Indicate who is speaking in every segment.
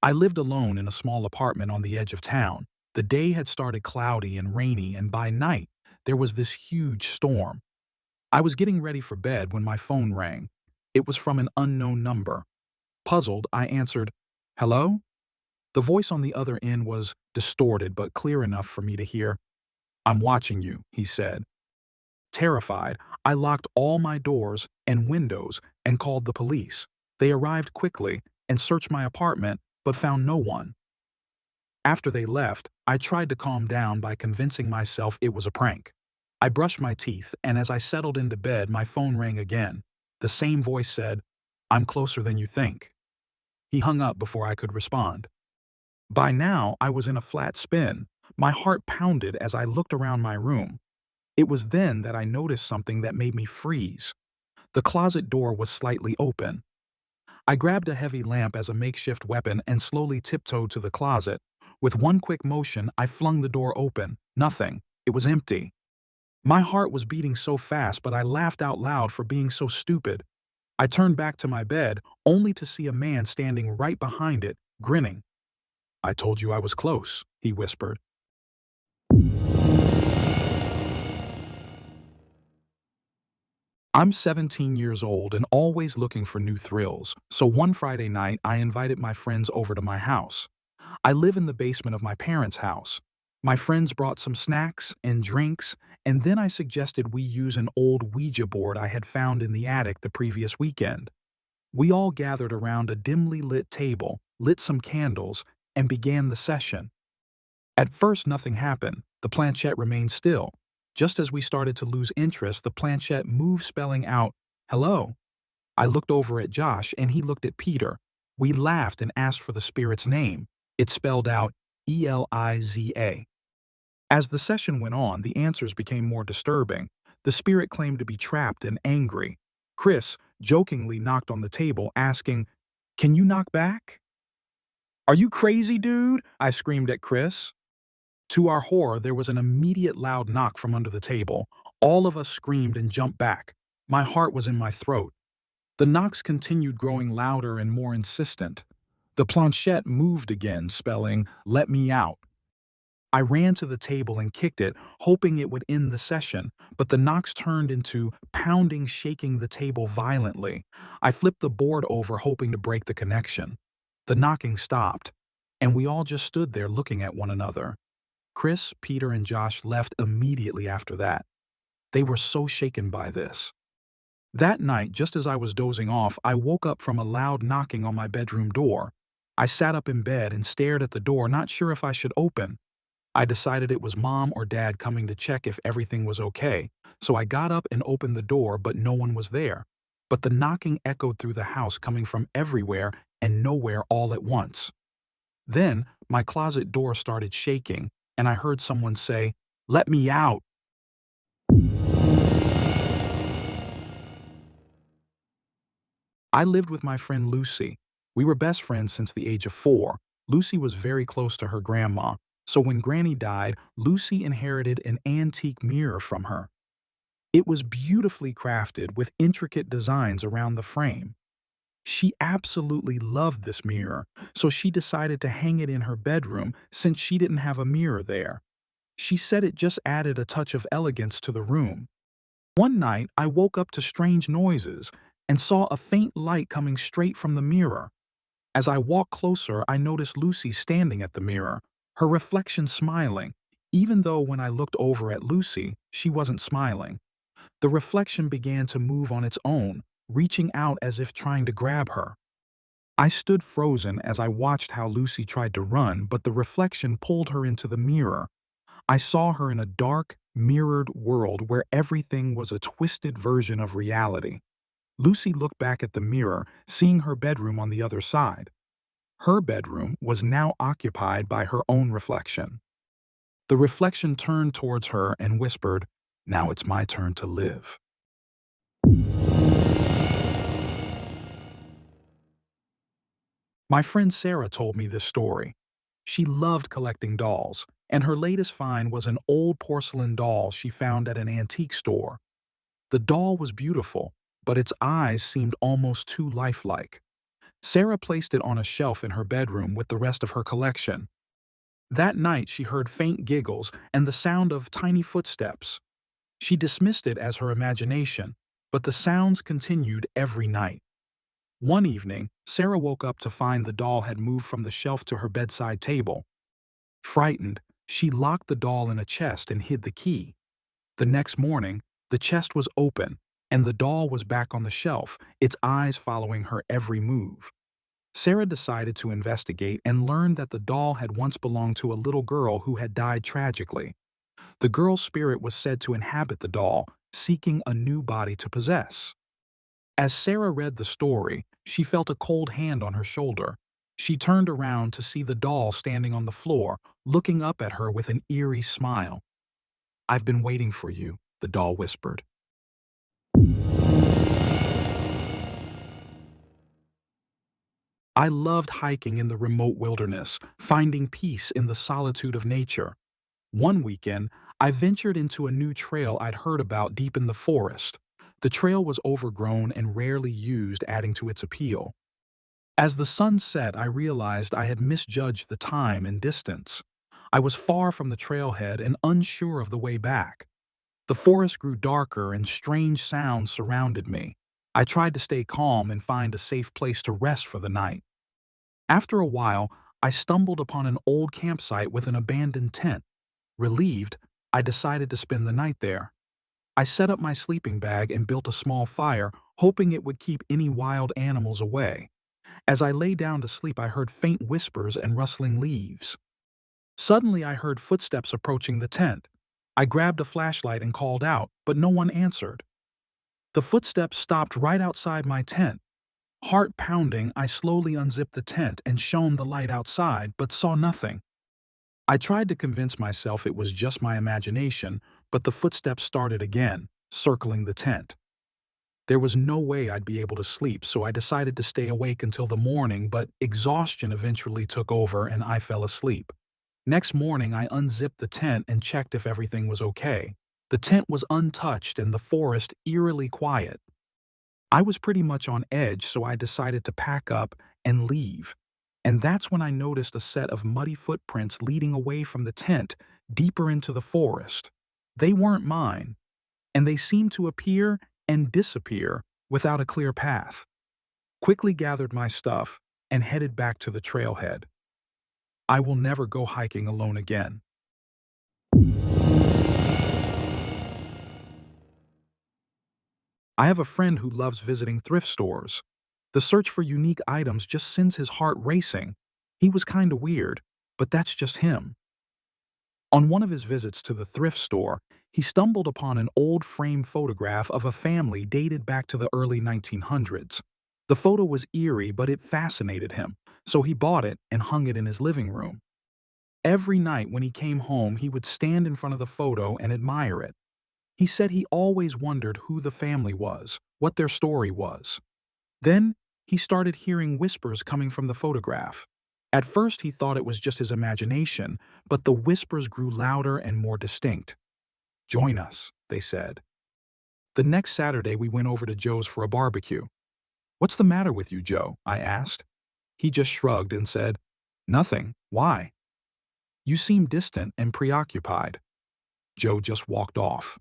Speaker 1: I lived alone in a small apartment on the edge of town. The day had started cloudy and rainy, and by night, there was this huge storm. I was getting ready for bed when my phone rang. It was from an unknown number. Puzzled, I answered, "Hello?" The voice on the other end was distorted but clear enough for me to hear. "I'm watching you," he said. Terrified, I locked all my doors and windows and called the police. They arrived quickly and searched my apartment but found no one. After they left, I tried to calm down by convincing myself it was a prank. I brushed my teeth, and as I settled into bed, my phone rang again. The same voice said, "I'm closer than you think." He hung up before I could respond. By now, I was in a flat spin. My heart pounded as I looked around my room. It was then that I noticed something that made me freeze. The closet door was slightly open. I grabbed a heavy lamp as a makeshift weapon and slowly tiptoed to the closet. With one quick motion, I flung the door open. Nothing. It was empty. My heart was beating so fast, but I laughed out loud for being so stupid. I turned back to my bed, only to see a man standing right behind it, grinning. "I told you I was close," he whispered. I'm 17 years old and always looking for new thrills, so one Friday night I invited my friends over to my house. I live in the basement of my parents' house. My friends brought some snacks and drinks, and then I suggested we use an old Ouija board I had found in the attic the previous weekend. We all gathered around a dimly lit table, lit some candles, and began the session. At first, nothing happened. The planchette remained still. Just as we started to lose interest, the planchette moved, spelling out, "Hello." I looked over at Josh, and he looked at Peter. We laughed and asked for the spirit's name. It spelled out Eliza. As the session went on, the answers became more disturbing. The spirit claimed to be trapped and angry. Chris jokingly knocked on the table, asking, "Can you knock back?" "Are you crazy, dude?" I screamed at Chris. To our horror, there was an immediate loud knock from under the table. All of us screamed and jumped back. My heart was in my throat. The knocks continued, growing louder and more insistent. The planchette moved again, spelling, "Let me out." I ran to the table and kicked it, hoping it would end the session, but the knocks turned into pounding, shaking the table violently. I flipped the board over, hoping to break the connection. The knocking stopped, and we all just stood there looking at one another. Chris, Peter, and Josh left immediately after that. They were so shaken by this. That night, just as I was dozing off, I woke up from a loud knocking on my bedroom door. I sat up in bed and stared at the door, not sure if I should open. I decided it was Mom or Dad coming to check if everything was okay, so I got up and opened the door, but no one was there. But the knocking echoed through the house, coming from everywhere and nowhere all at once. Then, my closet door started shaking, and I heard someone say, "Let me out." I lived with my friend Lucy. We were best friends since the age of 4. Lucy was very close to her grandma, so when Granny died, Lucy inherited an antique mirror from her. It was beautifully crafted with intricate designs around the frame. She absolutely loved this mirror, so she decided to hang it in her bedroom since she didn't have a mirror there. She said it just added a touch of elegance to the room. One night, I woke up to strange noises and saw a faint light coming straight from the mirror. As I walked closer, I noticed Lucy standing at the mirror, her reflection smiling, even though when I looked over at Lucy, she wasn't smiling. The reflection began to move on its own, reaching out as if trying to grab her. I stood frozen as I watched how Lucy tried to run, but the reflection pulled her into the mirror. I saw her in a dark, mirrored world where everything was a twisted version of reality. Lucy looked back at the mirror, seeing her bedroom on the other side. Her bedroom was now occupied by her own reflection. The reflection turned towards her and whispered, "Now it's my turn to live." My friend Sarah told me this story. She loved collecting dolls, and her latest find was an old porcelain doll she found at an antique store. The doll was beautiful, but its eyes seemed almost too lifelike. Sarah placed it on a shelf in her bedroom with the rest of her collection. That night she heard faint giggles and the sound of tiny footsteps. She dismissed it as her imagination, but the sounds continued every night. One evening, Sarah woke up to find the doll had moved from the shelf to her bedside table. Frightened, she locked the doll in a chest and hid the key. The next morning, the chest was open, and the doll was back on the shelf, its eyes following her every move. Sarah decided to investigate and learned that the doll had once belonged to a little girl who had died tragically. The girl's spirit was said to inhabit the doll, seeking a new body to possess. As Sarah read the story, she felt a cold hand on her shoulder. She turned around to see the doll standing on the floor, looking up at her with an eerie smile. "I've been waiting for you," the doll whispered. I loved hiking in the remote wilderness, finding peace in the solitude of nature. One weekend, I ventured into a new trail I'd heard about deep in the forest. The trail was overgrown and rarely used, adding to its appeal. As the sun set, I realized I had misjudged the time and distance. I was far from the trailhead and unsure of the way back. The forest grew darker and strange sounds surrounded me. I tried to stay calm and find a safe place to rest for the night. After a while, I stumbled upon an old campsite with an abandoned tent. Relieved, I decided to spend the night there. I set up my sleeping bag and built a small fire, hoping it would keep any wild animals away. As I lay down to sleep, I heard faint whispers and rustling leaves. Suddenly, I heard footsteps approaching the tent. I grabbed a flashlight and called out, but no one answered. The footsteps stopped right outside my tent. Heart pounding, I slowly unzipped the tent and shone the light outside, but saw nothing. I tried to convince myself it was just my imagination, but the footsteps started again, circling the tent. There was no way I'd be able to sleep, so I decided to stay awake until the morning, but exhaustion eventually took over and I fell asleep. Next morning, I unzipped the tent and checked if everything was okay. The tent was untouched and the forest eerily quiet. I was pretty much on edge, so I decided to pack up and leave. And that's when I noticed a set of muddy footprints leading away from the tent, deeper into the forest. They weren't mine, and they seemed to appear and disappear without a clear path. Quickly gathered my stuff and headed back to the trailhead. I will never go hiking alone again. I have a friend who loves visiting thrift stores. The search for unique items just sends his heart racing. He was kinda weird, but that's just him. On one of his visits to the thrift store, he stumbled upon an old frame photograph of a family dated back to the early 1900s. The photo was eerie, but it fascinated him, so he bought it and hung it in his living room. Every night when he came home, he would stand in front of the photo and admire it. He said he always wondered who the family was, what their story was. Then, he started hearing whispers coming from the photograph. At first, he thought it was just his imagination, but the whispers grew louder and more distinct. "Join us," they said. The next Saturday, we went over to Joe's for a barbecue. "What's the matter with you, Joe?" I asked. He just shrugged and said, "Nothing. Why?" "You seem distant and preoccupied." Joe just walked off.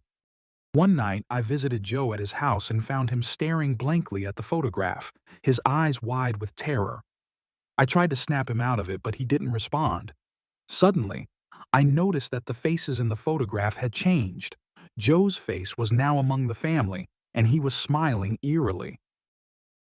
Speaker 1: One night, I visited Joe at his house and found him staring blankly at the photograph, his eyes wide with terror. I tried to snap him out of it, but he didn't respond. Suddenly, I noticed that the faces in the photograph had changed. Joe's face was now among the family, and he was smiling eerily.